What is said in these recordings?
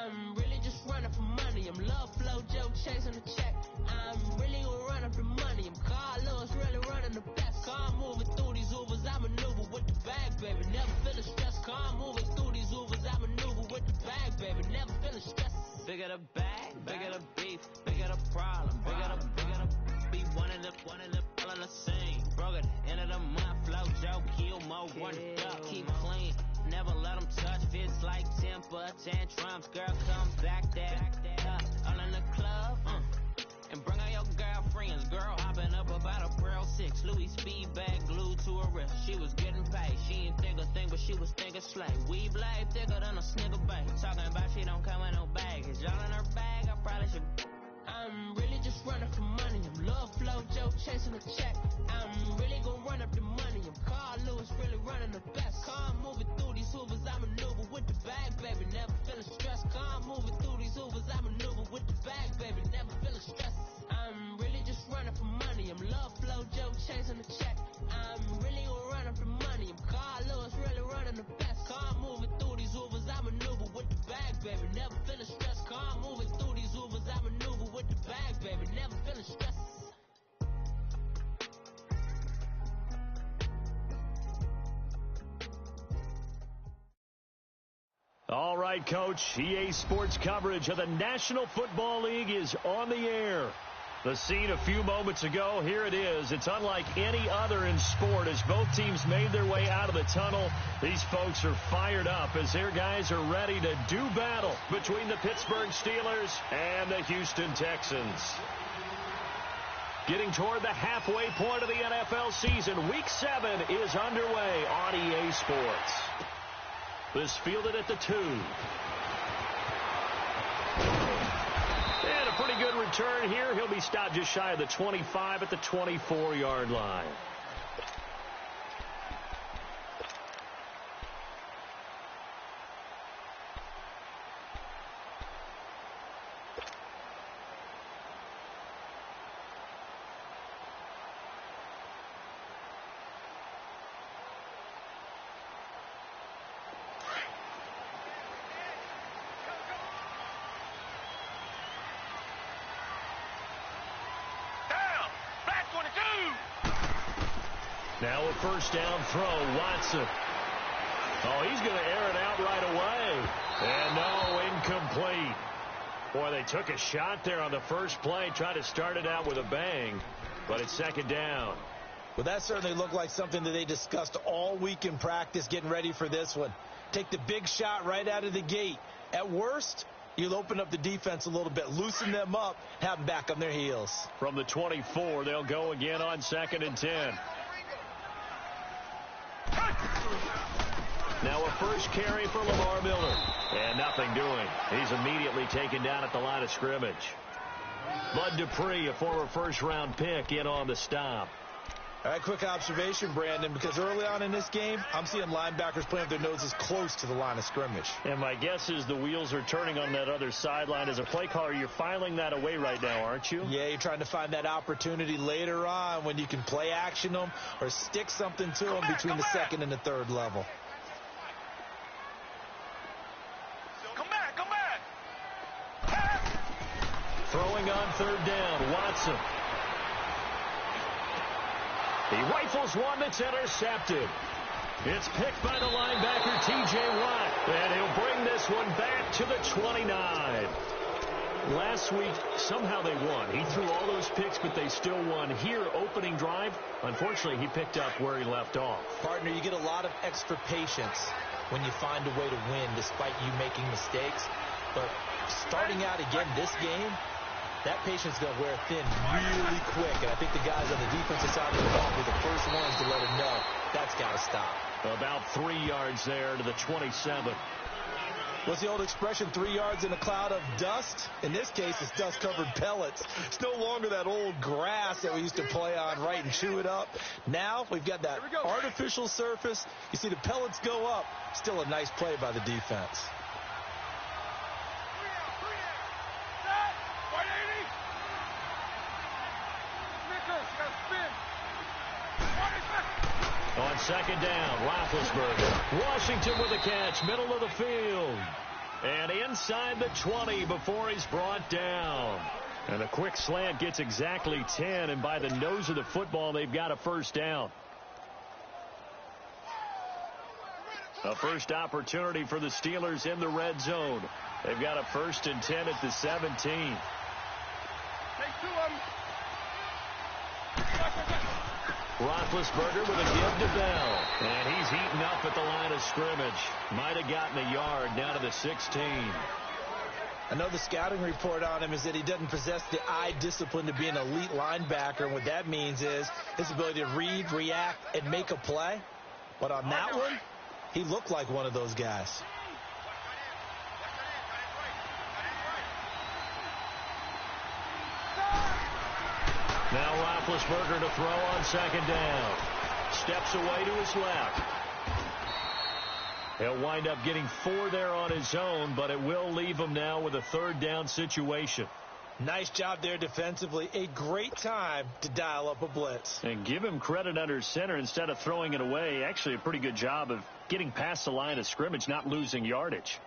I'm really just running for money. I'm love flow, Joe chasing the check. I'm really gonna run up the money. I'm Carlos, really running the best. Car moving through these Ubers, I maneuver with the bag, baby. Never feeling stressed. Car moving through these Ubers, I maneuver with the bag, baby. Never feeling stressed. Bigger the bag, bigger the beef, bigger the problem, bigger the beef. One in the all in the same. Broke at the end of the month, flow, Joe, kill more, run it up, keep clean. Never let them touch, fits like temper tantrums. Girl, come back there, all in the club, and bring out your girlfriends. Girl hopping up about a Pearl 6, Louis speed bag glued to her wrist. She was getting paid, she ain't think a thing, but she was thinking slay. We blade thicker than a snigger bag. Talking about she don't come with no baggage. All in her bag, I probably should. I'm really just running for money. I'm love flow, Joe chasing the check. I'm really gonna run up the money. I'm Carl Lewis, really running the best. Car moving through these Ubers, I maneuver with the bag, baby. Never feeling stressed. Car moving through these Ubers, I maneuver with the bag, baby. Never feeling stressed. I'm really just running for money. I'm love flow, Joe chasing the check. I'm really gonna run up the money. I'm Carl Lewis, really running the best. Car moving through these Ubers, I maneuver with the bag, baby. Never feeling stressed. Car moving through these Ubers, I maneuver with the bag, baby. Never feeling stressed. All right, Coach. EA Sports coverage of the National Football League is on the air. The scene a few moments ago, here it is. It's unlike any other in sport as both teams made their way out of the tunnel. These folks are fired up as their guys are ready to do battle between the Pittsburgh Steelers and the Houston Texans. Getting toward the halfway point of the NFL season, Week 7 is underway on EA Sports. This fielded at the 2. And a pretty good return here. He'll be stopped just shy of the 25 at the 24-yard line. Now a first down throw, Watson. Oh, he's going to air it out right away. And no, incomplete. Boy, they took a shot there on the first play, tried to start it out with a bang, but it's second down. Well, that certainly looked like something that they discussed all week in practice getting ready for this one. Take the big shot right out of the gate. At worst, you'll open up the defense a little bit, loosen them up, have them back on their heels. From the 24, they'll go again on 2nd and 10. Now a first carry for Lamar Miller. And nothing doing. He's immediately taken down at the line of scrimmage. Bud Dupree, a former first-round pick, in on the stop. All right, quick observation, Brandon, because early on in this game, I'm seeing linebackers playing with their noses close to the line of scrimmage. And my guess is the wheels are turning on that other sideline. As a play caller, you're filing that away right now, aren't you? Yeah, you're trying to find that opportunity later on when you can play action them or stick something to them between the second and the third level. Throwing on third down, Watson. He rifles one that's intercepted. It's picked by the linebacker, T.J. Watt. And he'll bring this one back to the 29. Last week, somehow they won. He threw all those picks, but they still won. Here, opening drive, unfortunately, he picked up where he left off. Partner, you get a lot of extra patience when you find a way to win despite you making mistakes. But starting out again this game, that patience is going to wear thin really quick. And I think the guys on the defensive side of the ball were the first ones to let him know that's got to stop. About 3 yards there to the 27. What's the old expression, 3 yards in a cloud of dust? In this case, it's dust-covered pellets. It's no longer that old grass that we used to play on, right, and chew it up. Now we've got that artificial surface. You see the pellets go up. Still a nice play by the defense. On second down, Roethlisberger. Washington with a catch, middle of the field. And inside the 20 before he's brought down. And a quick slant gets exactly 10, and by the nose of the football, they've got a first down. A first opportunity for the Steelers in the red zone. They've got a 1st and 10 at the 17. Roethlisberger with a give to Bell. And he's eaten up at the line of scrimmage. Might have gotten a yard down to the 16. I know the scouting report on him is that he doesn't possess the eye discipline to be an elite linebacker. And what that means is his ability to read, react, and make a play. But on that one, he looked like one of those guys. Now Roethlisberger to throw on 2nd down. Steps away to his left. He'll wind up getting 4 there on his own, but it will leave him now with a 3rd down situation. Nice job there defensively. A great time to dial up a blitz. And give him credit under center instead of throwing it away. Actually a pretty good job of getting past the line of scrimmage, not losing yardage.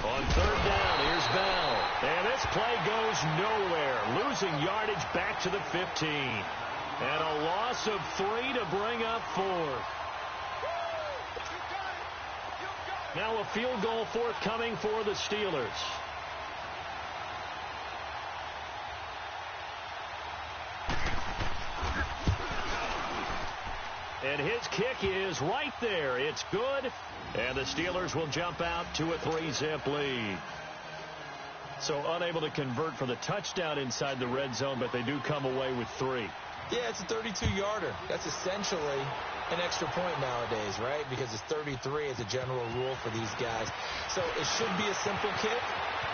On 3rd down, here's Bell. And this play goes nowhere. Losing yardage back to the 15. And a loss of 3 to bring up 4. Now a field goal forthcoming for the Steelers. And his kick is right there. It's good. And the Steelers will jump out to a 3-zip lead. So unable to convert for the touchdown inside the red zone, but they do come away with 3. Yeah, it's a 32-yarder. That's essentially an extra point nowadays, right? Because it's 33 as a general rule for these guys. So it should be a simple kick.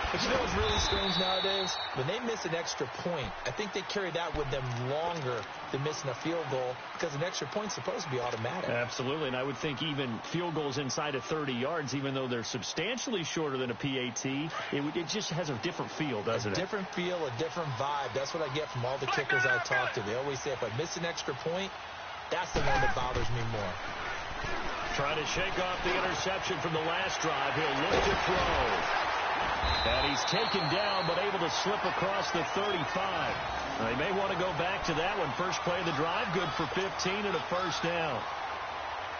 But you know what's really strange nowadays? When they miss an extra point, I think they carry that with them longer than missing a field goal because an extra point's supposed to be automatic. Absolutely, and I would think even field goals inside of 30 yards, even though they're substantially shorter than a PAT, it just has a different feel, doesn't it? A different feel, a different vibe. That's what I get from all the kickers I talk to. They always say if I miss an extra point, that's the one that bothers me more. Trying to shake off the interception from the last drive. He'll look to throw. And he's taken down, but able to slip across the 35. They may want to go back to that one. First play of the drive, good for 15 and a 1st down.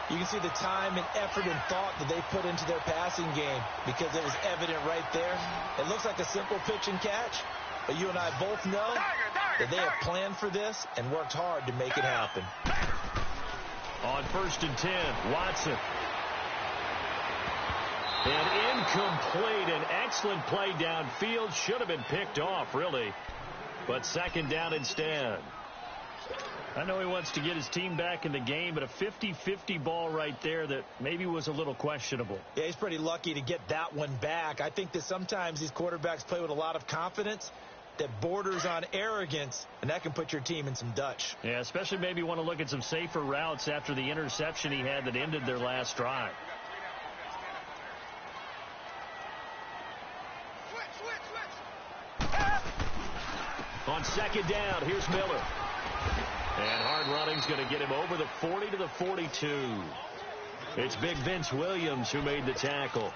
You can see the time and effort and thought that they put into their passing game because it was evident right there. It looks like a simple pitch and catch, but you and I both know that they have planned for this and worked hard to make it happen. On 1st and 10, Watson. And incomplete. An excellent play downfield. Should have been picked off, really. But 2nd down instead. I know he wants to get his team back in the game, but a 50-50 ball right there that maybe was a little questionable. Yeah, he's pretty lucky to get that one back. I think that sometimes these quarterbacks play with a lot of confidence that borders on arrogance, and that can put your team in some Dutch. Yeah, especially maybe want to look at some safer routes after the interception he had that ended their last drive. On 2nd down, here's Miller. And hard running's going to get him over the 40 to the 42. It's Big Vince Williams who made the tackle.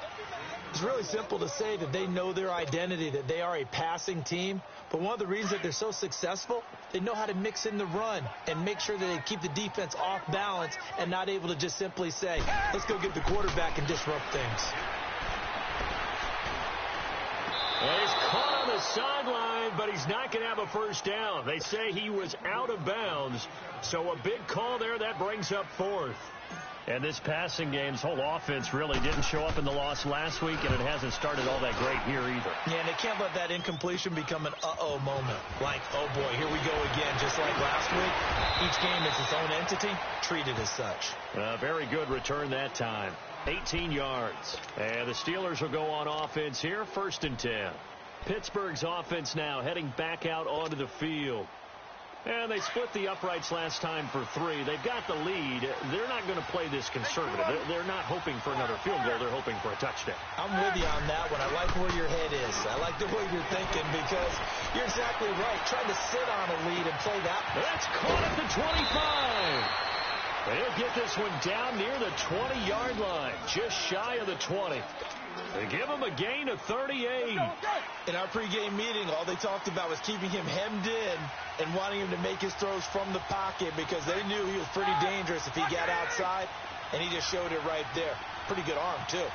It's really simple to say that they know their identity, that they are a passing team. But one of the reasons that they're so successful, they know how to mix in the run and make sure that they keep the defense off balance and not able to just simply say, let's go get the quarterback and disrupt things. Well, he's caught on the sideline, but he's not going to have a 1st down. They say he was out of bounds, so a big call there. That brings up 4th. And this passing game's whole offense really didn't show up in the loss last week, and it hasn't started all that great here either. Yeah, and they can't let that incompletion become an uh-oh moment. Like, oh, boy, here we go again, just like last week. Each game is its own entity, treated as such. Very good return that time. 18 yards. And the Steelers will go on offense here, 1st and 10. Pittsburgh's offense now heading back out onto the field. And they split the uprights last time for 3. They've got the lead. They're not going to play this conservative. They're not hoping for another field goal. They're hoping for a touchdown. I'm with you on that one. I like where your head is. I like the way you're thinking because you're exactly right. Trying to sit on a lead and play that. That's caught at the 25. They'll get this one down near the 20-yard line, just shy of the 20. They give him a gain of 38. In our pregame meeting, all they talked about was keeping him hemmed in and wanting him to make his throws from the pocket because they knew he was pretty dangerous if he got outside, and he just showed it right there. Pretty good arm, too.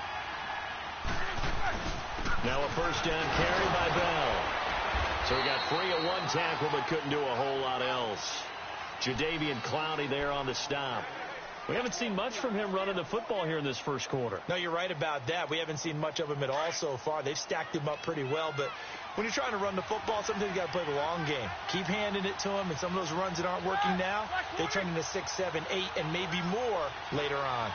Now a first down carry by Bell. So he got free of one tackle but couldn't do a whole lot else. Jadeveon Clowney there on the stop. We haven't seen much from him running the football here in this first quarter. No, you're right about that. We haven't seen much of him at all so far. They've stacked him up pretty well, but when you're trying to run the football, sometimes you got to play the long game. Keep handing it to him, and some of those runs that aren't working now, they turn into 6, 7, 8, and maybe more later on.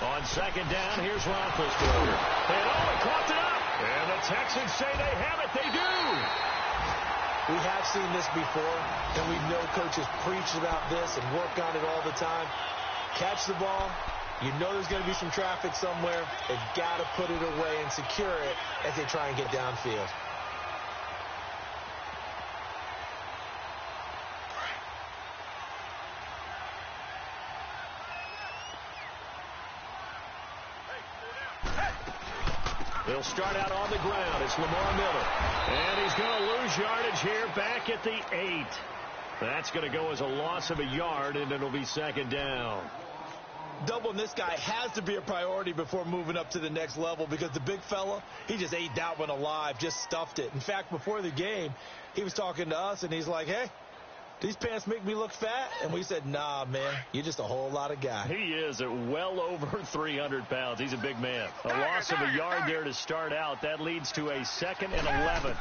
On second down, here's Roethlisberger. And he caught it up. And the Texans say they have it. They do. We have seen this before, and we know coaches preach about this and work on it all the time. Catch the ball. You know there's going to be some traffic somewhere. They've got to put it away and secure it as they try and get downfield. They'll start out on the ground. It's Lamar Miller. And he's going to lose yardage here back at the 8. That's going to go as a loss of a yard, and it'll be second down. Doubling this guy has to be a priority before moving up to the next level because the big fella, he just ate that one alive, just stuffed it. In fact, before the game, he was talking to us, and he's like, hey, these pants make me look fat? And we said, nah, man, you're just a whole lot of guy. He is at well over 300 pounds. He's a big man. A loss of a yard there to start out. That leads to a 2nd and 11.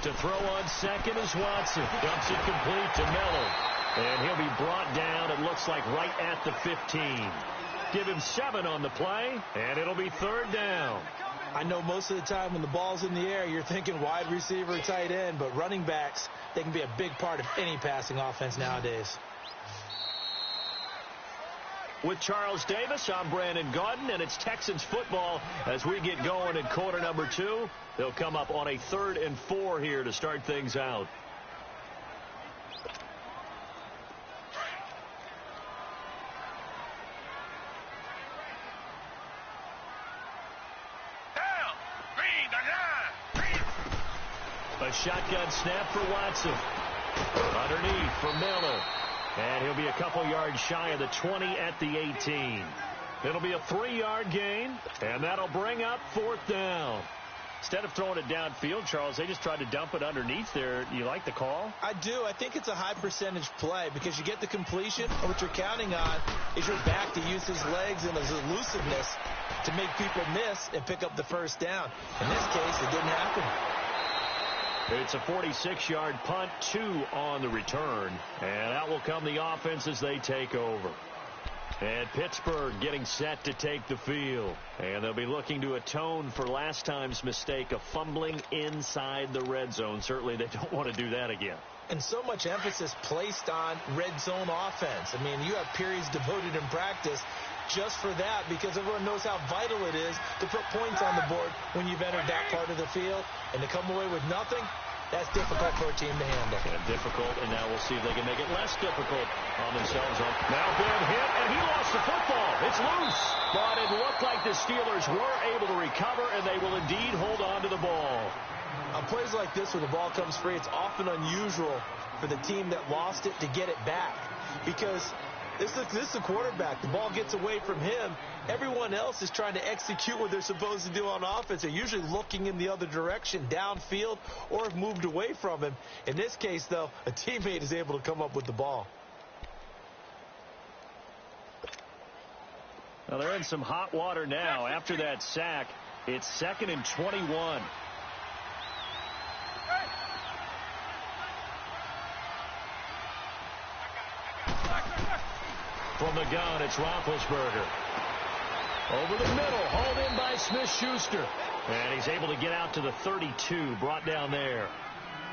To throw on second is Watson. Dumps it complete to Miller. And he'll be brought down, it looks like, right at the 15. Give him 7 on the play, and it'll be third down. I know most of the time when the ball's in the air, you're thinking wide receiver, tight end, but running backs, they can be a big part of any passing offense nowadays. With Charles Davis, I'm Brandon Gaudin, and it's Texans football as we get going in quarter number 2. They'll come up on a 3rd and 4 here to start things out. A shotgun snap for Watson. Underneath for Miller. And he'll be a couple yards shy of the 20 at the 18. It'll be a 3-yard gain, and that'll bring up 4th down. Instead of throwing it downfield, Charles, they just tried to dump it underneath there. You like the call? I do. I think it's a high percentage play because you get the completion, and what you're counting on is your back to use his legs and his elusiveness to make people miss and pick up the first down. In this case, it didn't happen. It's a 46-yard punt, 2 on the return. And out will come the offense as they take over. And Pittsburgh getting set to take the field. And they'll be looking to atone for last time's mistake of fumbling inside the red zone. Certainly they don't want to do that again. And so much emphasis placed on red zone offense. I mean, you have periods devoted in practice just for that because everyone knows how vital it is to put points on the board when you've entered that part of the field. And to come away with nothing, that's difficult for a team to handle. And difficult, and now we'll see if they can make it less difficult on themselves. Now bad hit, and he lost the football. It's loose. But it looked like the Steelers were able to recover, and they will indeed hold on to the ball. On plays like this where the ball comes free, it's often unusual for the team that lost it to get it back because this is the quarterback. The ball gets away from him. Everyone else is trying to execute what they're supposed to do on offense. They're usually looking in the other direction, downfield, or have moved away from him. In this case, though, a teammate is able to come up with the ball. Well, they're in some hot water now. After that sack, it's 2nd and 21. From the gun, it's Roethlisberger. Over the middle, hauled in by Smith-Schuster. And he's able to get out to the 32, brought down there.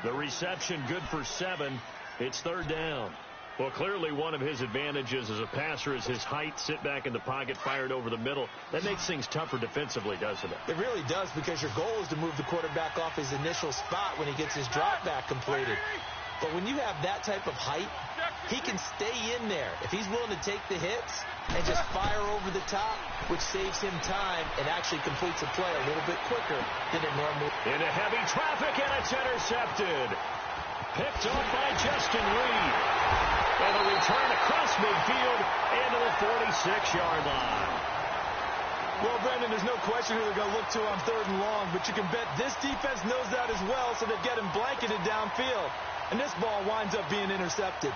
The reception good for 7. It's third down. Well, clearly one of his advantages as a passer is his height. Sit back in the pocket, fired over the middle. That makes things tougher defensively, doesn't it? It really does, because your goal is to move the quarterback off his initial spot when he gets his drop back completed. But when you have that type of height, he can stay in there if he's willing to take the hits and just fire over the top, which saves him time and actually completes a play a little bit quicker than it normally. Into heavy traffic, and it's intercepted. Picked off by Justin Reed. And a return across midfield into the 46-yard line. Well, Brendan, there's no question who they're going to look to on 3rd and long, but you can bet this defense knows that as well, so they get him blanketed downfield. And this ball winds up being intercepted.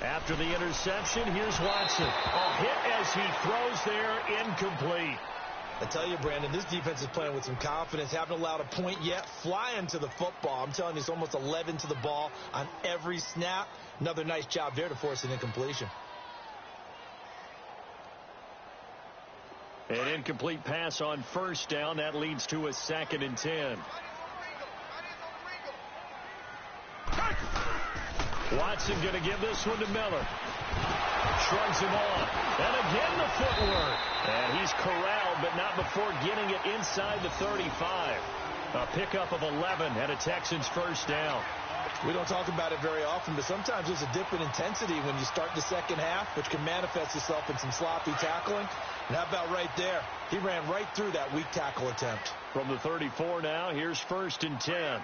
After the interception, here's Watson. A hit as he throws there, incomplete. I tell you, Brandon, this defense is playing with some confidence. Haven't allowed a point yet. Flying to the football. I'm telling you, it's almost 11 to the ball on every snap. Another nice job there to force an incompletion. An incomplete pass on first down. That leads to a 2nd and 10. Watson going to give this one to Miller. Shrugs him off. And again the footwork. And he's corralled, but not before getting it inside the 35. A pickup of 11 and a Texans first down. We don't talk about it very often, but sometimes there's a dip in intensity when you start the second half, which can manifest itself in some sloppy tackling. And how about right there? He ran right through that weak tackle attempt. From the 34 now, here's 1st and 10.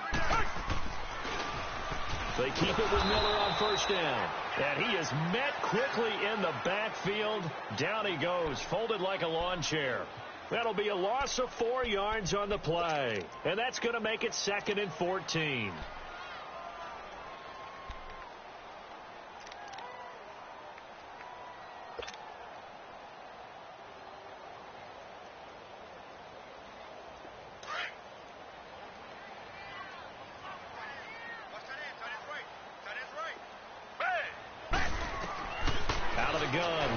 They keep it with Miller on first down. And he is met quickly in the backfield. Down he goes, folded like a lawn chair. That'll be a loss of 4 yards on the play. And that's going to make it 2nd and 14.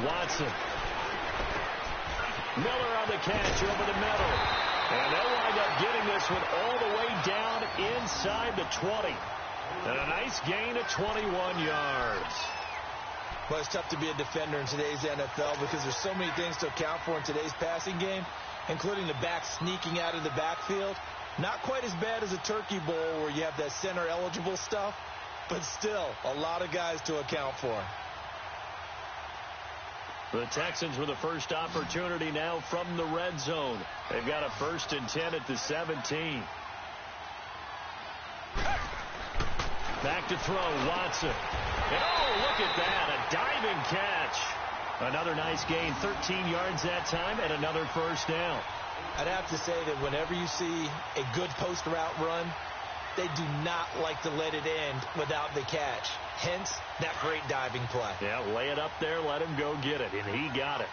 Watson. Miller on the catch over the middle. And they'll wind up getting this one all the way down inside the 20. And a nice gain of 21 yards. Well, it's tough to be a defender in today's NFL because there's so many things to account for in today's passing game, including the back sneaking out of the backfield. Not quite as bad as a turkey bowl where you have that center eligible stuff, but still a lot of guys to account for. The Texans with the first opportunity now from the red zone. They've got a 1st and 10 at the 17. Back to throw, Watson. And oh, look at that, a diving catch. Another nice gain, 13 yards that time, and another first down. I'd have to say that whenever you see a good post route run, they do not like to let it end without the catch. Hence, that great diving play. Yeah, lay it up there, let him go get it, and he got it.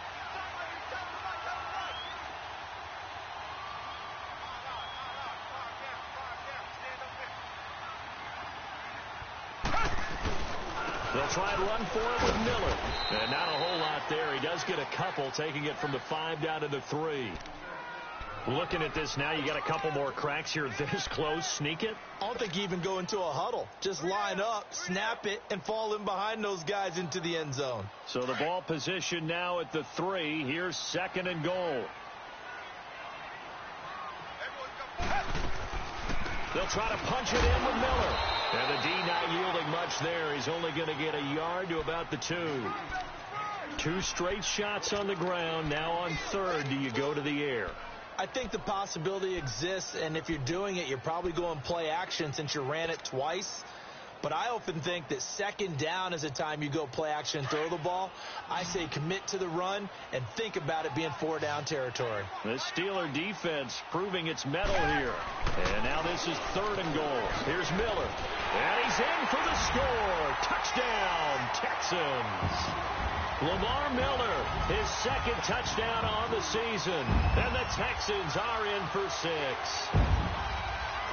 They'll try and run for it with Miller. And not a whole lot there. He does get a couple, taking it from the 5 down to the 3. Looking at this now, you got a couple more cracks here this close. Sneak it. I don't think you even go into a huddle. Just line up, snap it, and fall in behind those guys into the end zone. So the ball position now at the 3. Here's 2nd and goal. They'll try to punch it in with Miller. And the D not yielding much there. He's only going to get a yard to about the 2. 2 straight shots on the ground. Now on 3rd, do you go to the air? I think the possibility exists, and if you're doing it, you're probably going play action since you ran it twice. But I often think that 2nd down is the time you go play action and throw the ball. I say commit to the run and think about it being 4 down territory. The Steeler defense proving its mettle here. And now this is 3rd and goal. Here's Miller. And he's in for the score. Touchdown, Texans. Lamar Miller, his second touchdown on the season. And the Texans are in for 6.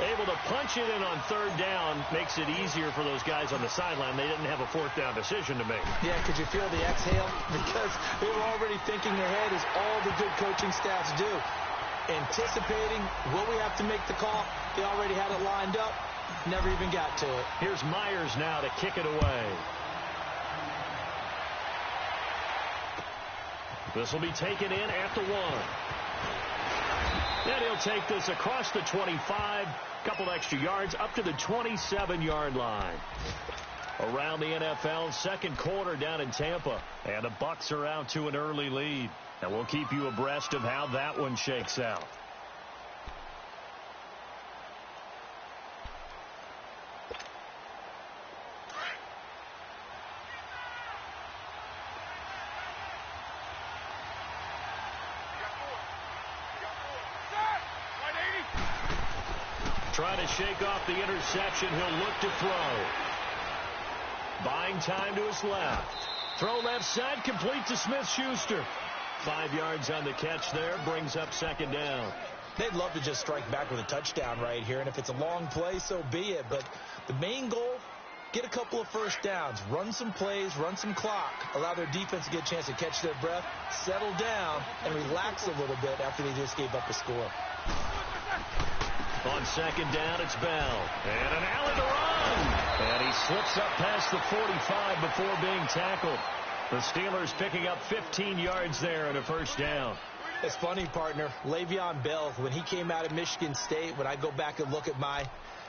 Able to punch it in on third down makes it easier for those guys on the sideline. They didn't have a fourth down decision to make. Yeah, could you feel the exhale? Because they were already thinking ahead, as all the good coaching staffs do. Anticipating, will we have to make the call? They already had it lined up. Never even got to it. Here's Myers now to kick it away. This will be taken in at the 1. Then he'll take this across the 25, couple extra yards up to the 27-yard line. Around the NFL, second quarter down in Tampa, and the Bucs are out to an early lead. And we'll keep you abreast of how that one shakes out. Trying to shake off the interception. He'll look to throw. Buying time to his left. Throw left side, complete to Smith-Schuster. 5 yards on the catch there, brings up second down. They'd love to just strike back with a touchdown right here, and if it's a long play, so be it. But the main goal, get a couple of first downs, run some plays, run some clock, allow their defense to get a chance to catch their breath, settle down, and relax a little bit after they just gave up a score. On second down, it's Bell. And an alley to run. And he slips up past the 45 before being tackled. The Steelers picking up 15 yards there and a first down. It's funny, partner. Le'Veon Bell, when he came out of Michigan State, when I go back and look at my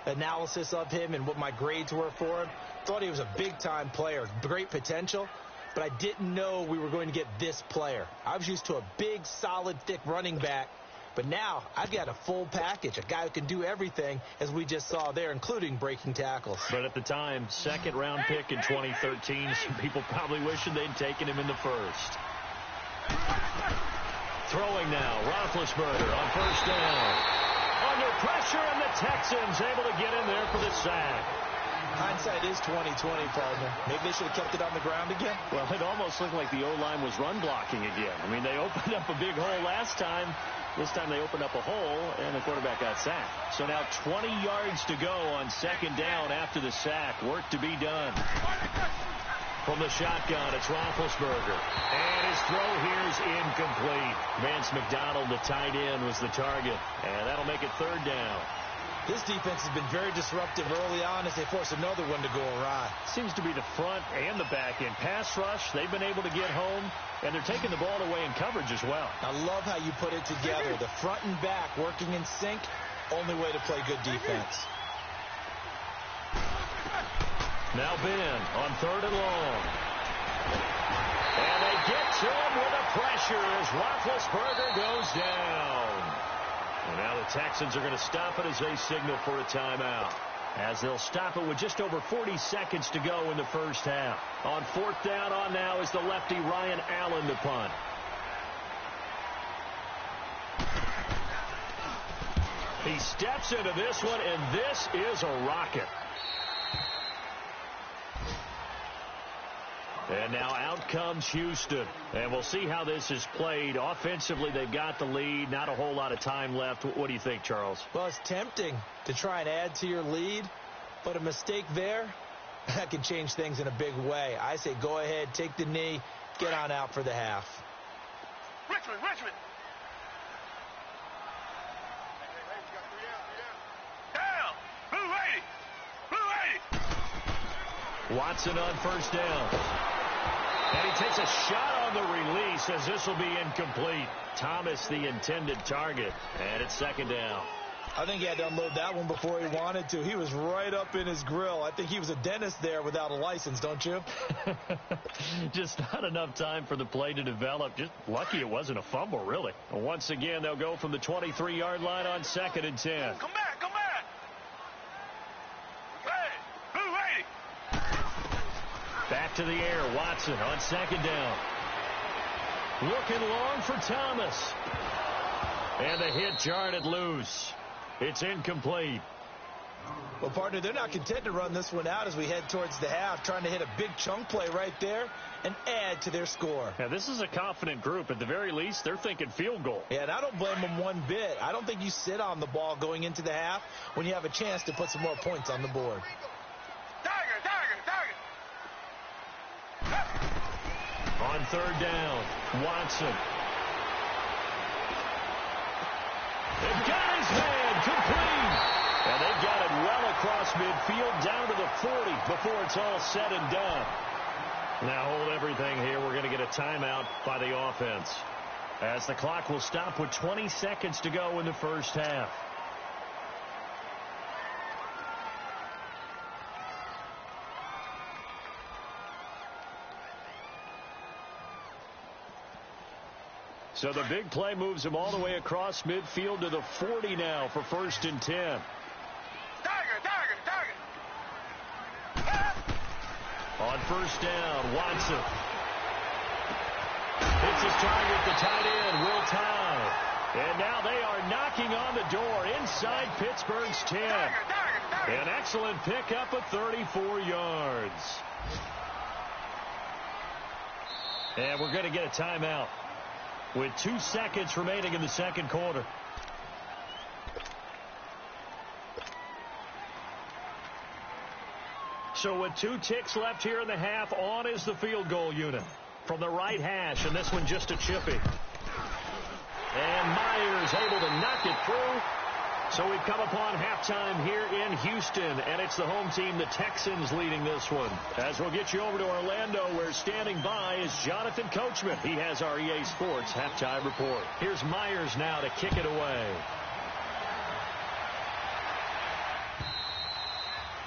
analysis of him and what my grades were for him, thought he was a big-time player, great potential, but I didn't know we were going to get this player. I was used to a big, solid, thick running back. But now I've got a full package, a guy who can do everything, as we just saw there, including breaking tackles. But at the time, second-round pick in 2013, some people probably wishing they'd taken him in the first. Throwing now, Roethlisberger on first down. Under pressure, and the Texans able to get in there for the sack. Hindsight is 20/20, partner. Maybe they should have kept it on the ground again. Well, it almost looked like the O-line was run blocking again. I mean, they opened up a big hole last time. This time they opened up a hole, and the quarterback got sacked. So now 20 yards to go on second down after the sack. Work to be done. From the shotgun, it's Roethlisberger. And his throw here is incomplete. Vance McDonald, the tight end, was the target. And that'll make it third down. This defense has been very disruptive early on as they force another one to go awry. Seems to be the front and the back end. Pass rush, they've been able to get home, and they're taking the ball away in coverage as well. I love how you put it together. The front and back working in sync, only way to play good defense. Now Ben on third and long. And they get to him with a pressure as Roethlisberger goes down. And now the Texans are going to stop it as they signal for a timeout. As they'll stop it with just over 40 seconds to go in the first half. On fourth down on now is the lefty Ryan Allen to punt. He steps into this one, and this is a rocket. And now out comes Houston. And we'll see how this is played. Offensively, they've got the lead. Not a whole lot of time left. What do you think, Charles? Well, it's tempting to try and add to your lead. But a mistake there, that can change things in a big way. I say go ahead, take the knee, get on out for the half. Richmond. Down. Blue 80. Watson on first down. And he takes a shot on the release as this will be incomplete. Thomas the intended target. And it's second down. I think he had to unload that one before he wanted to. He was right up in his grill. I think he was a dentist there without a license, don't you? Just not enough time for the play to develop. Just lucky it wasn't a fumble, really. Once again, they'll go from the 23-yard line on second and 10. Come back. Hey, Blue 80. Back to the air, Watson on second down. Looking long for Thomas. And the hit jarred it loose. It's incomplete. Well, partner, they're not content to run this one out as we head towards the half, trying to hit a big chunk play right there and add to their score. Yeah, this is a confident group. At the very least, they're thinking field goal. Yeah, and I don't blame them one bit. I don't think you sit on the ball going into the half when you have a chance to put some more points on the board. On third down, Watson. They've got his man complete. And they've got it well across midfield down to the 40 before it's all said and done. Now hold everything here. We're going to get a timeout by the offense, as the clock will stop with 20 seconds to go in the first half. So the big play moves him all the way across midfield to the 40 now for 1st and 10. On first down, Watson. Hits his target, the tight end, Will Tye. And now they are knocking on the door inside Pittsburgh's 10. An excellent pickup of 34 yards. And we're going to get a timeout with 2 seconds remaining in the second quarter. So with 2 ticks left here in the half, on is the field goal unit from the right hash, and this one just a chippy. And Myers able to knock it through. So we've come upon halftime here in Houston, and it's the home team, the Texans, leading this one. As we'll get you over to Orlando, where standing by is Jonathan Coachman. He has our EA Sports halftime report. Here's Myers now to kick it away.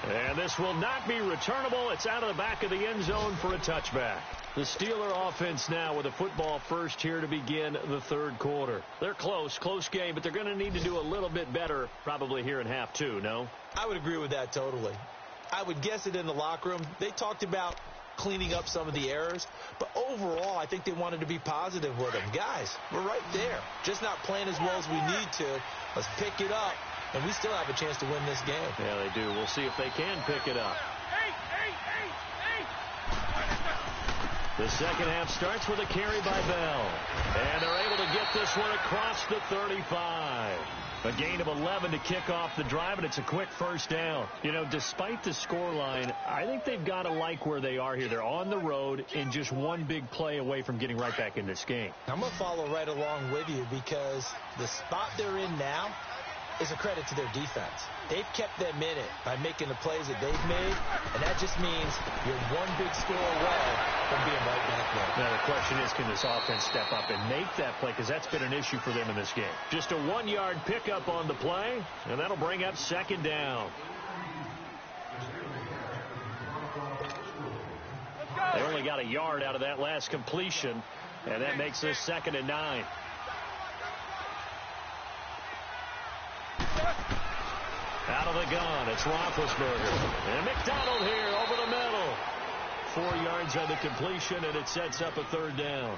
And this will not be returnable. It's out of the back of the end zone for a touchback. The Steeler offense now with a football first here to begin the third quarter. They're close game, but they're going to need to do a little bit better probably here in half 2, no? I would agree with that totally. I would guess it in the locker room. They talked about cleaning up some of the errors, but overall I think they wanted to be positive with them. Guys, we're right there. Just not playing as well as we need to. Let's pick it up. And we still have a chance to win this game. Yeah, they do. We'll see if they can pick it up. The second half starts with a carry by Bell. And they're able to get this one across the 35. A gain of 11 to kick off the drive, and it's a quick first down. You know, despite the scoreline, I think they've got to like where they are here. They're on the road and just one big play away from getting right back in this game. I'm going to follow right along with you because the spot they're in now is a credit to their defense. They've kept them in it by making the plays that they've made, and that just means you're one big score away from being right back there. Now the question is, can this offense step up and make that play? Because that's been an issue for them in this game. Just a 1-yard pickup on the play, and that'll bring up second down. They only got a yard out of that last completion, and that makes this 2nd and 9. Out of the gun, it's Roethlisberger. And McDonald here over the middle. 4 yards on the completion, and it sets up a third down.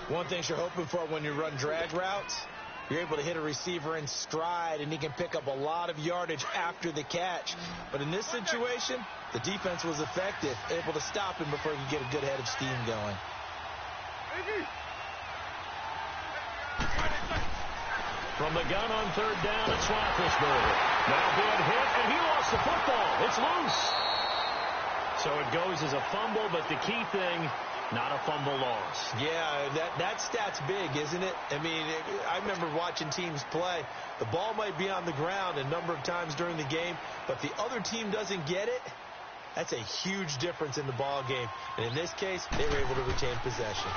One thing you're hoping for when you run drag routes, you're able to hit a receiver in stride, and he can pick up a lot of yardage after the catch. But in this situation, the defense was effective, able to stop him before he could get a good head of steam going. From the gun on third down, it's Roethlisberger. Now being hit, and he lost the football. It's loose. So it goes as a fumble, but the key thing, not a fumble loss. Yeah, that stat's big, isn't it? I mean, I remember watching teams play. The ball might be on the ground a number of times during the game, but the other team doesn't get it. That's a huge difference in the ball game. And in this case, they were able to retain possession.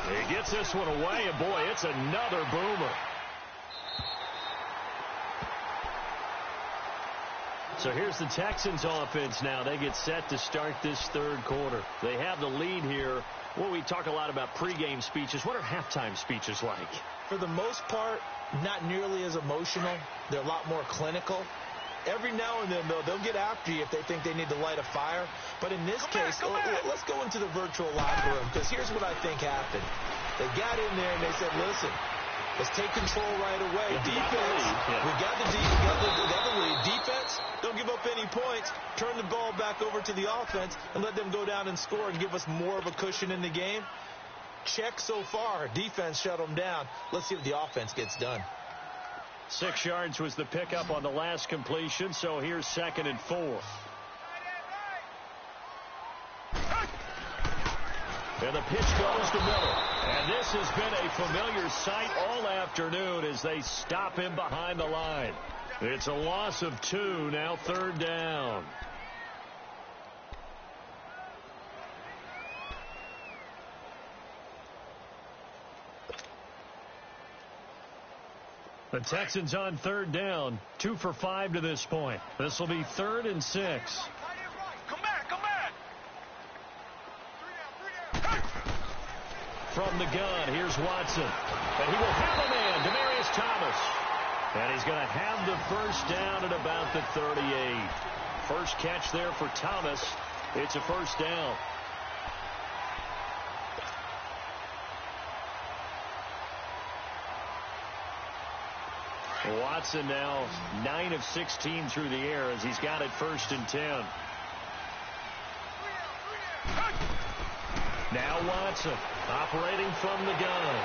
He gets this one away, and boy, it's another boomer. So here's the Texans offense now. They get set to start this third quarter. They have the lead here. Well, we talk a lot about pregame speeches. What are halftime speeches like? For the most part, not nearly as emotional. They're a lot more clinical. Every now and then, though, they'll get after you if they think they need to light a fire. But in this case, let's go into the virtual locker room, because here's what I think happened. They got in there and they said, listen, Let's take control right away. Defense, yeah. we got the lead. Defense, don't give up any points. Turn the ball back over to the offense and let them go down and score and give us more of a cushion in the game. Check so far. Defense shut them down. Let's see if the offense gets done. 6 yards was the pickup on the last completion, so here's 2nd and 4. And the pitch goes to Miller. And this has been a familiar sight all afternoon as they stop him behind the line. It's a loss of 2, now 3rd down. The Texans on 3rd down, 2 for 5 to this point. This will be 3rd and 6. Come back, come back. From the gun, here's Watson. And he will have a man, Demaryius Thomas. And he's going to have the first down at about the 38. First catch there for Thomas. It's a first down. Watson now 9 of 16 through the air as he's got it 1st and 10. Now Watson operating from the gun.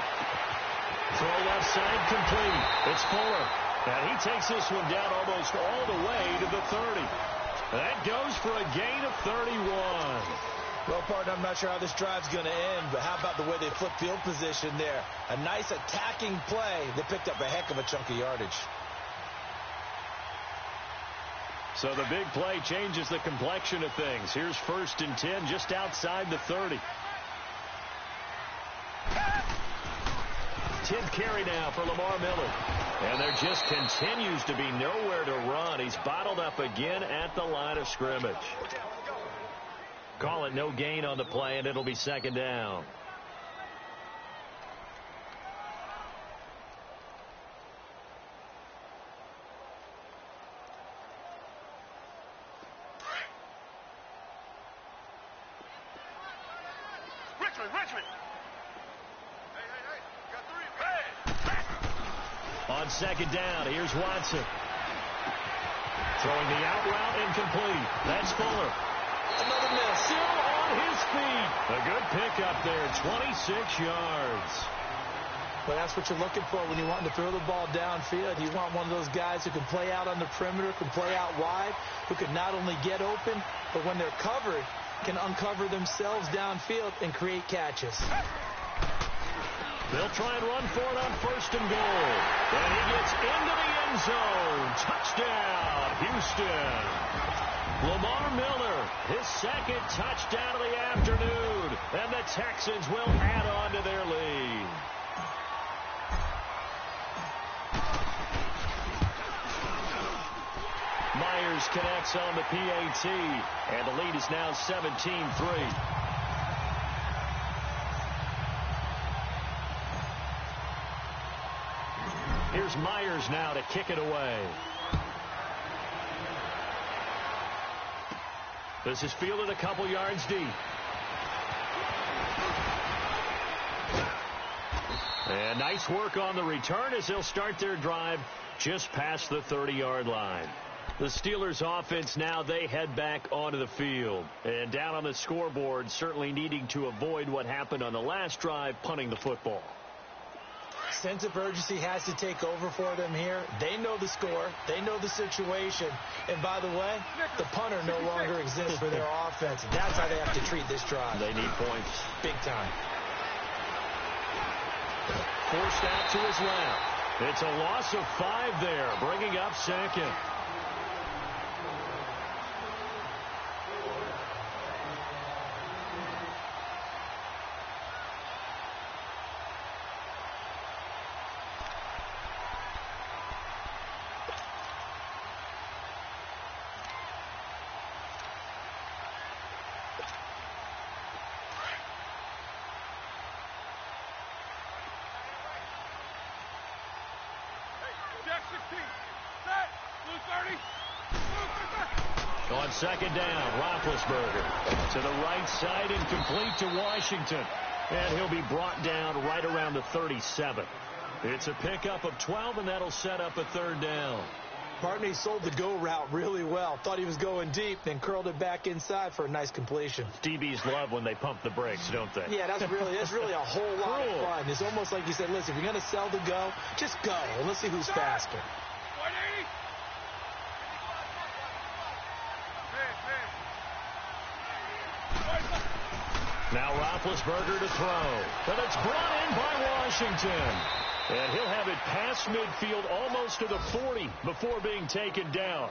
Throw left side complete. It's Fuller. And he takes this one down almost all the way to the 30. That goes for a gain of 31. Well, partner, I'm not sure how this drive's going to end, but how about the way they flip field position there? A nice attacking play. They picked up a heck of a chunk of yardage. So the big play changes the complexion of things. Here's 1st and 10 just outside the 30. 10th carry now for Lamar Miller. And there just continues to be nowhere to run. He's bottled up again at the line of scrimmage. Call it no gain on the play, and it'll be 2nd down. Richmond. Hey. Got 3. Hey. On 2nd down, here's Watson. Throwing the out route incomplete. That's Fuller. Another miss. Still on his feet. A good pickup there, 26 yards. Well, that's what you're looking for when you want to throw the ball downfield. You want one of those guys who can play out on the perimeter, can play out wide, who can not only get open, but when they're covered, can uncover themselves downfield and create catches. They'll try and run for it on 1st and goal. And he gets into the end zone. Touchdown, Houston. Lamar Miller, his 2nd touchdown of the afternoon. And the Texans will add on to their lead. Myers connects on the PAT. And the lead is now 17-3. Here's Myers now to kick it away. This is fielded a couple yards deep. And nice work on the return as they'll start their drive just past the 30-yard line. The Steelers offense now, they head back onto the field. And down on the scoreboard, certainly needing to avoid what happened on the last drive, punting the football. Sense of urgency has to take over for them here. They know the score. They know the situation. And by the way, the punter no longer exists for their offense. That's how they have to treat this drive. They need points. Big time. Forced out to his left. It's a loss of 5 there, bringing up 2nd. On 2nd down, Roethlisberger to the right side and complete to Washington. And he'll be brought down right around the 37. It's a pickup of 12, and that'll set up a third down. Partner sold the go route really well. Thought he was going deep, then curled it back inside for a nice completion. DBs love when they pump the brakes, don't they? Yeah, that's really a whole lot of fun. It's almost like you said, listen, if you're going to sell the go, just go, and let's see who's faster. 180. Now Roethlisberger to throw. But it's brought in by Washington. And he'll have it past midfield almost to the 40 before being taken down.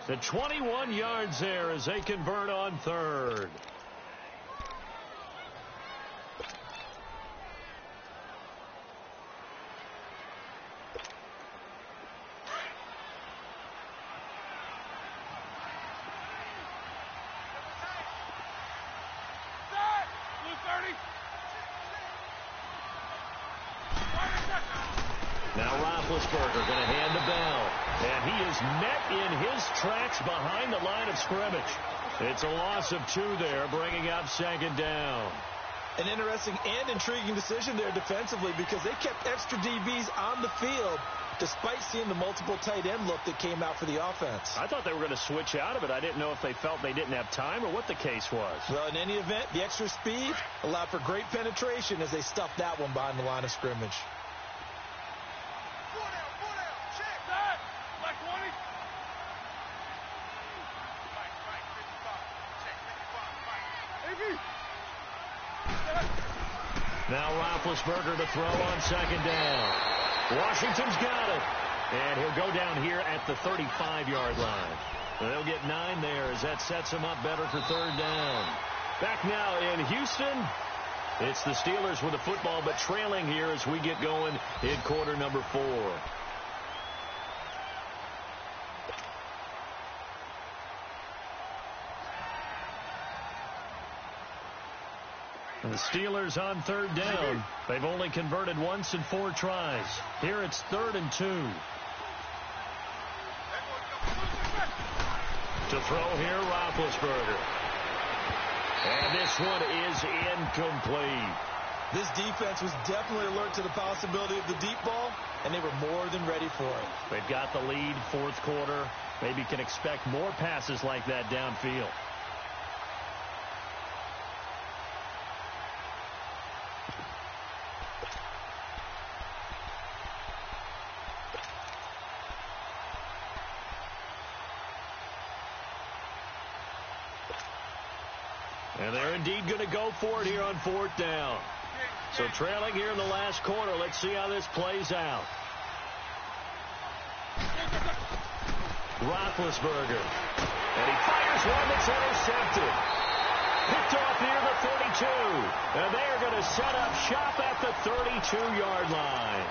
The 21 yards there as they convert on third. Now Roethlisberger going to hand the bell. And he is met in his tracks behind the line of scrimmage. It's a loss of 2 there, bringing up second down. An interesting and intriguing decision there defensively because they kept extra DBs on the field despite seeing the multiple tight end look that came out for the offense. I thought they were going to switch out of it. I didn't know if they felt they didn't have time or what the case was. Well, in any event, the extra speed allowed for great penetration as they stuffed that one behind the line of scrimmage. Now Roethlisberger to throw on second down. Washington's got it. And he'll go down here at the 35-yard line. They'll get 9 there as that sets him up better for third down. Back now in Houston. It's the Steelers with the football, but trailing here as we get going in quarter number 4. And the Steelers on third down. They've only converted once in 4 tries. Here it's 3rd and 2. To throw here, Roethlisberger. And this one is incomplete. This defense was definitely alert to the possibility of the deep ball, and they were more than ready for it. They've got the lead, 4th quarter. Maybe can expect more passes like that downfield. And they're indeed going to go for it here on 4th down. So trailing here in the last quarter. Let's see how this plays out. Roethlisberger. And he fires one that's intercepted. Picked off near the 32. And they are going to set up shop at the 32-yard line.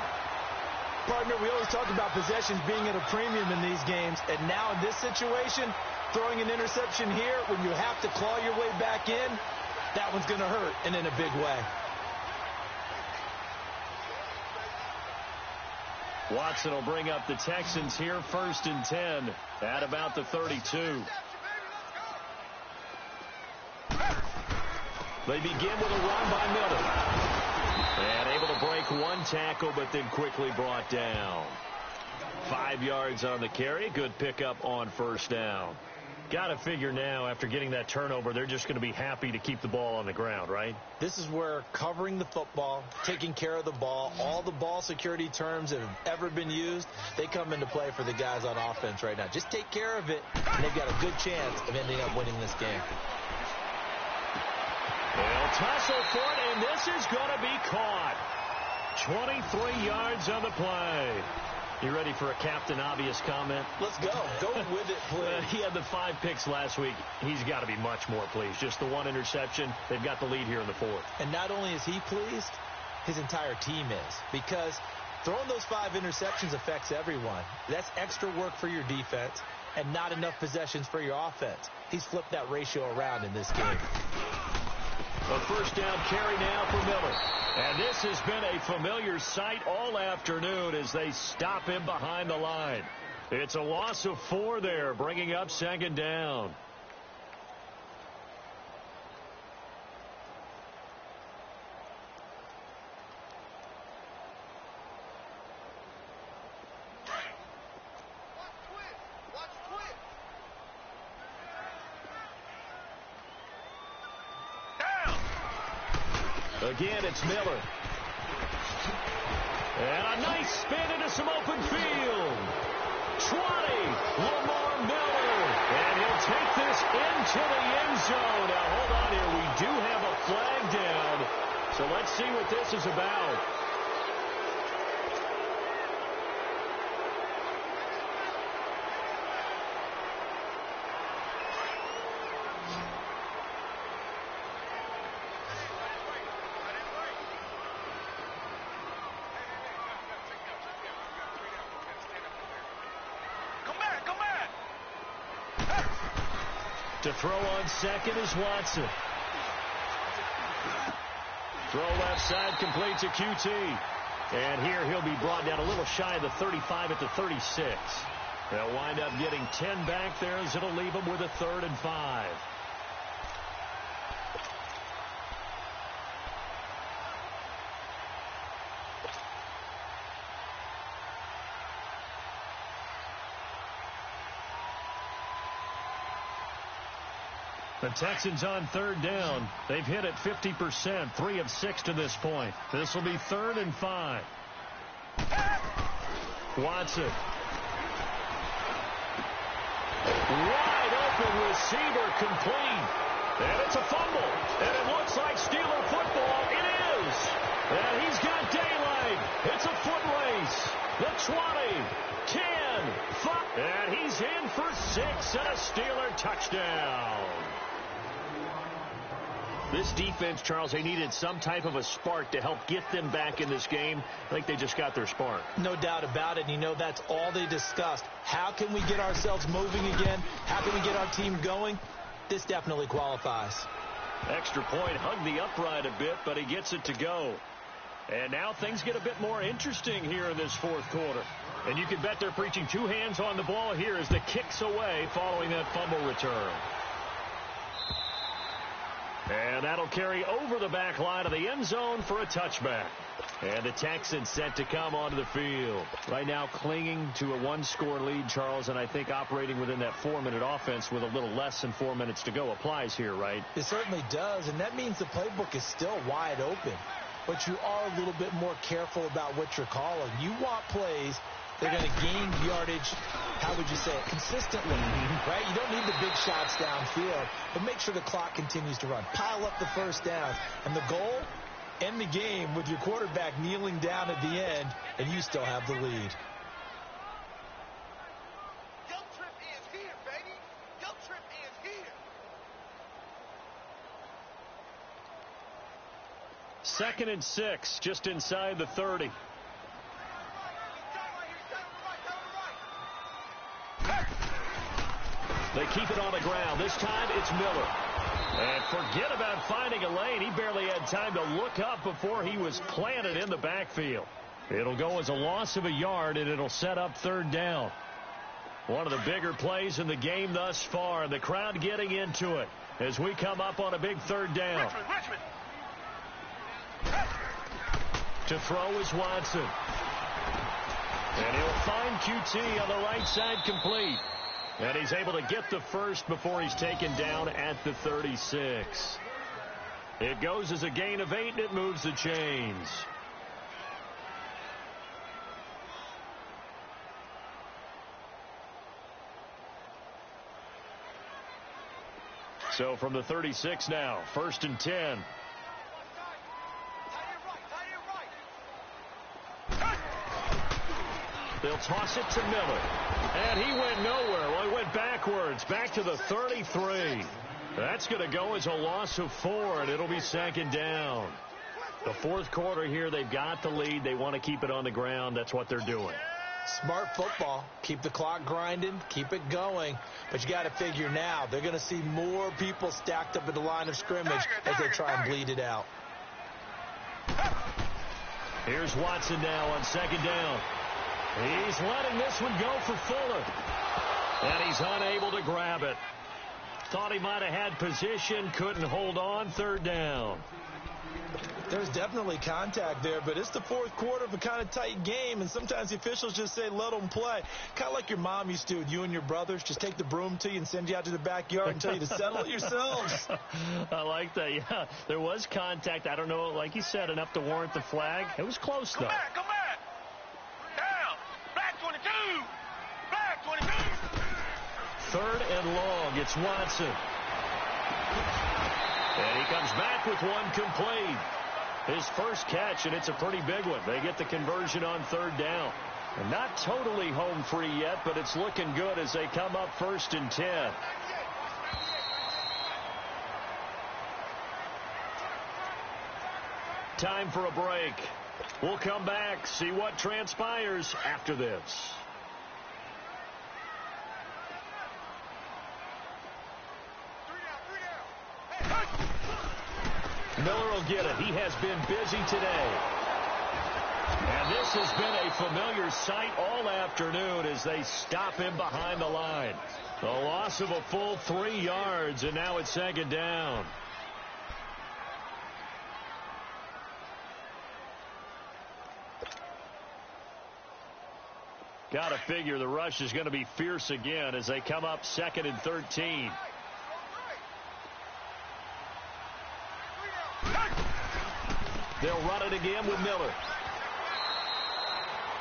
Partner, we always talk about possessions being at a premium in these games. And now in this situation, throwing an interception here when you have to claw your way back in, that one's going to hurt, and in a big way. Watson will bring up the Texans here 1st and 10 at about the 32. They begin with a run by Miller. And able to break 1 tackle, but then quickly brought down. 5 yards on the carry. Good pickup on 1st down. Got to figure now, after getting that turnover, they're just going to be happy to keep the ball on the ground, right? This is where covering the football, taking care of the ball, all the ball security terms that have ever been used, they come into play for the guys on offense right now. Just take care of it, and they've got a good chance of ending up winning this game. They'll tussle for it, and this is going to be caught. 23 yards on the play. You ready for a Captain Obvious comment? Let's go. Go with it, please. He had the 5 picks last week. He's got to be much more pleased. Just the 1 interception. They've got the lead here in the 4th. And not only is he pleased, his entire team is. Because throwing those 5 interceptions affects everyone. That's extra work for your defense and not enough possessions for your offense. He's flipped that ratio around in this game. A 1st down carry now for Miller. And this has been a familiar sight all afternoon as they stop him behind the line. It's a loss of 4 there, bringing up 2nd down. Again, it's Miller. And a nice spin into some open field. 20, Lamar Miller. And he'll take this into the end zone. Now, hold on here. We do have a flag down. So let's see what this is about. To throw on second is Watson. Throw left side, complete to QT. And here he'll be brought down a little shy of the 35 at the 36. They'll wind up getting 10 back there as it'll leave them with a 3rd and 5. The Texans on 3rd down. They've hit it 50%, 3 of 6 to this point. This will be 3rd and 5. Watson. Wide open receiver complete. And it's a fumble. And it looks like Steeler football. It is. And he's got daylight. It's a foot race. The 20, 10, 5. And he's in for 6 and a Steeler touchdown. This defense, Charles, they needed some type of a spark to help get them back in this game. I think they just got their spark. No doubt about it. And, you know, that's all they discussed. How can we get ourselves moving again? How can we get our team going? This definitely qualifies. Extra point, hugged the upright a bit, but he gets it to go. And now things get a bit more interesting here in this 4th quarter. And you can bet they're preaching 2 hands on the ball here as the kick's away following that fumble return. And that'll carry over the back line of the end zone for a touchback. And the Texans set to come onto the field. Right now clinging to a 1-score lead, Charles, and I think operating within that 4-minute offense with a little less than 4 minutes to go applies here, right? It certainly does, and that means the playbook is still wide open. But you are a little bit more careful about what you're calling. You want plays that are going to gain yardage, how would you say it, consistently, right? You don't need the big shots downfield, but make sure the clock continues to run. Pile up the first down, and the goal, end the game with your quarterback kneeling down at the end, and you still have the lead. Your trip is here, baby. Your trip is here. 2nd and 6, just inside the 30. They keep it on the ground. This time it's Miller. And forget about finding a lane. He barely had time to look up before he was planted in the backfield. It'll go as a loss of a yard, and it'll set up 3rd down. One of the bigger plays in the game thus far. The crowd getting into it as we come up on a big 3rd down. Richmond. To throw is Watson. And he'll find QT on the right side complete. And he's able to get the first before he's taken down at the 36. It goes as a gain of 8, and it moves the chains. So from the 36 now, 1st and 10. They'll toss it to Miller. And he went nowhere. Well, he went backwards, back to the 33. That's going to go as a loss of 4, and it'll be 2nd down. The 4th quarter here, they've got the lead. They want to keep it on the ground. That's what they're doing. Smart football. Keep the clock grinding. Keep it going. But you got to figure now, they're going to see more people stacked up at the line of scrimmage as they try and bleed it out. Here's Watson now on 2nd down. He's letting this one go for Fuller. And he's unable to grab it. Thought he might have had position, couldn't hold on, 3rd down. There's definitely contact there, but it's the fourth quarter of a kind of tight game, and sometimes the officials just say, let them play. Kind of like your mom used to with you and your brothers. Just take the broom to you and send you out to the backyard and tell you to settle it yourselves. I like that, yeah. There was contact. I don't know, like you said, enough to warrant the flag. It was close, though. Come back. Down. Black 22. Black 22. Third and long. It's Watson. And he comes back with one complete. His first catch, and it's a pretty big one. They get the conversion on third down. And not totally home free yet, but it's looking good as they come up 1st and 10. Time for a break. We'll come back, see what transpires after this. Miller will get it. He has been busy today. And this has been a familiar sight all afternoon as they stop him behind the line. A loss of a full 3 yards, and now it's 2nd down. Got to figure the rush is going to be fierce again as they come up 2nd and 13. They'll run it again with Miller.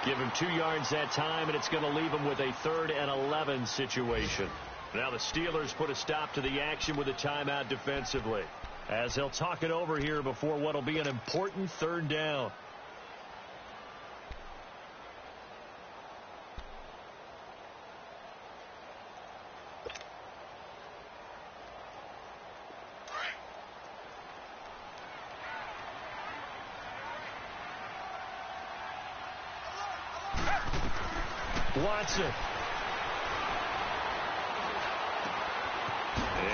Give him 2 yards that time, and it's going to leave him with a 3rd and 11 situation. Now the Steelers put a stop to the action with a timeout defensively, as they'll talk it over here before what will be an important 3rd down. Watson.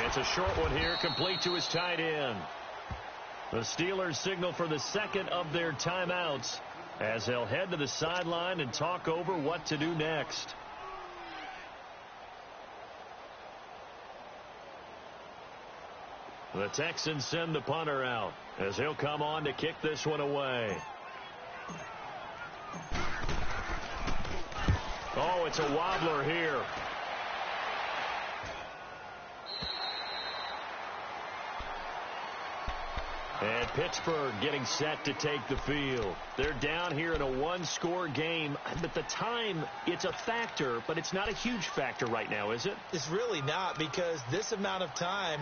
It's a short one here, complete to his tight end. The Steelers signal for the 2nd of their timeouts as they'll head to the sideline and talk over what to do next. The Texans send the punter out as he'll come on to kick this one away. Oh, it's a wobbler here. And Pittsburgh getting set to take the field. They're down here in a 1-score game. At the time, it's a factor, but it's not a huge factor right now, is it? It's really not, because this amount of time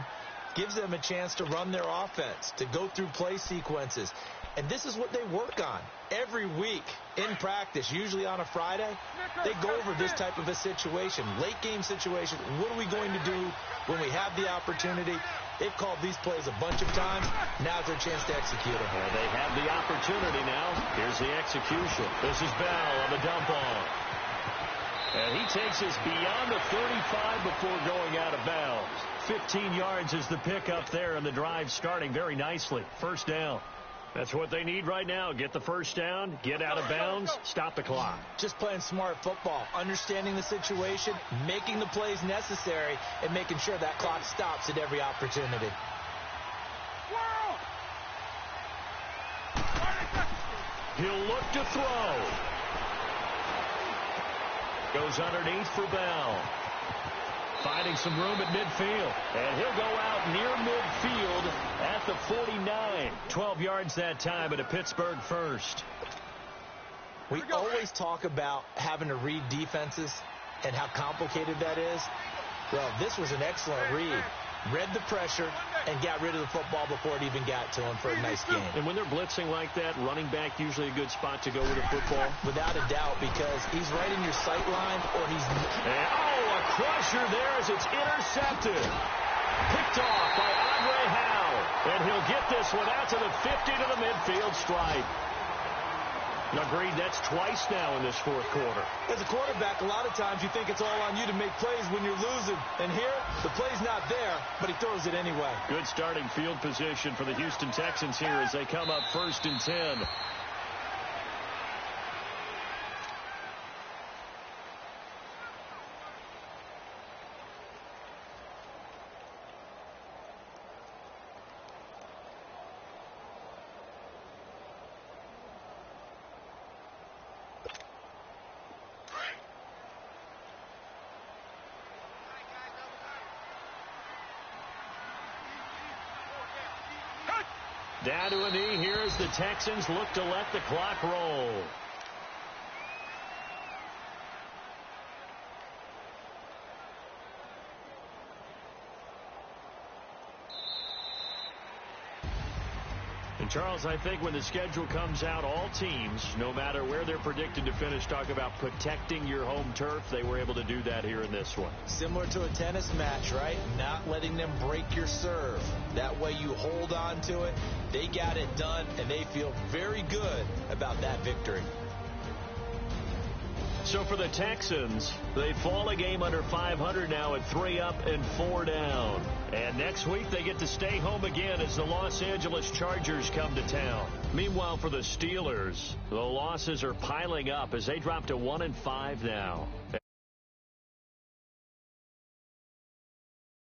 gives them a chance to run their offense, to go through play sequences. And this is what they work on every week in practice, usually on a Friday. They go over this type of a situation, late game situation. What are we going to do when we have the opportunity? They've called these plays a bunch of times. Now's their chance to execute them. Well, they have the opportunity now. Here's the execution. This is Bell on the dump off. And he takes us beyond the 35 before going out of bounds. 15 yards is the pickup there, and the drive starting very nicely. 1st down. That's what they need right now. Get the 1st down, get out of bounds, stop the clock. Just playing smart football, understanding the situation, making the plays necessary, and making sure that clock stops at every opportunity. He'll look to throw. Goes underneath for Bell. Finding some room at midfield. And he'll go out near midfield at the 49. 12 yards that time at a Pittsburgh 1st. We always talk about having to read defenses and how complicated that is. Well, this was an excellent read. Read the pressure and got rid of the football before it even got to him for a nice game. And when they're blitzing like that, running back usually a good spot to go with the football? Without a doubt, because he's right in your sight line, or he's... And, a crusher there as it's intercepted. Picked off by Andre Howe. And he'll get this one out to the 50 to the midfield stripe. Agreed, that's twice now in this 4th quarter. As a quarterback, a lot of times you think it's all on you to make plays when you're losing. And here, the play's not there, but he throws it anyway. Good starting field position for the Houston Texans here as they come up 1st and 10. Down to a knee here as the Texans look to let the clock roll. And Charles, I think when the schedule comes out, all teams, no matter where they're predicted to finish, talk about protecting your home turf. They were able to do that here in this one. Similar to a tennis match, right? Not letting them break your serve. That way you hold on to it. They got it done, and they feel very good about that victory. So for the Texans, they fall a game under 500 now at 3 up and 4 down. And next week they get to stay home again as the Los Angeles Chargers come to town. Meanwhile, for the Steelers, the losses are piling up as they drop to 1-5 now.